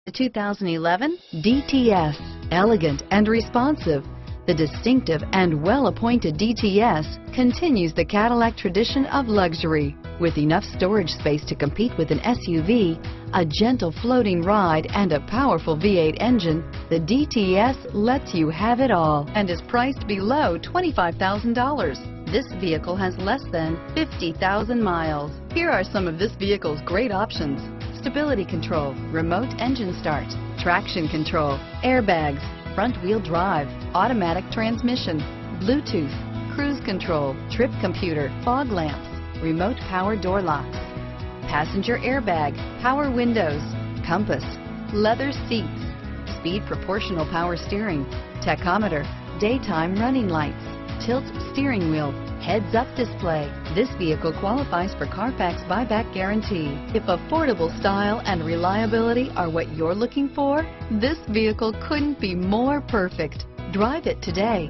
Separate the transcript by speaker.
Speaker 1: The 2011 DTS. Elegant and responsive, the distinctive and well-appointed DTS continues the Cadillac tradition of luxury. With enough storage space to compete with an SUV, a gentle floating ride, and a powerful V8 engine, the DTS lets you have it all and is priced below $25,000. This vehicle has less than 50,000 miles. Here are some of this vehicle's great options: stability control, remote engine start, traction control, airbags, front-wheel drive, automatic transmission, Bluetooth, cruise control, trip computer, fog lamps, remote power door locks, passenger airbag, power windows, compass, leather seats, speed proportional power steering, tachometer, daytime running lights, tilt steering wheel, heads-up display. This vehicle qualifies for Carfax buyback guarantee. If affordable style and reliability are what you're looking for, this vehicle couldn't be more perfect. Drive it today.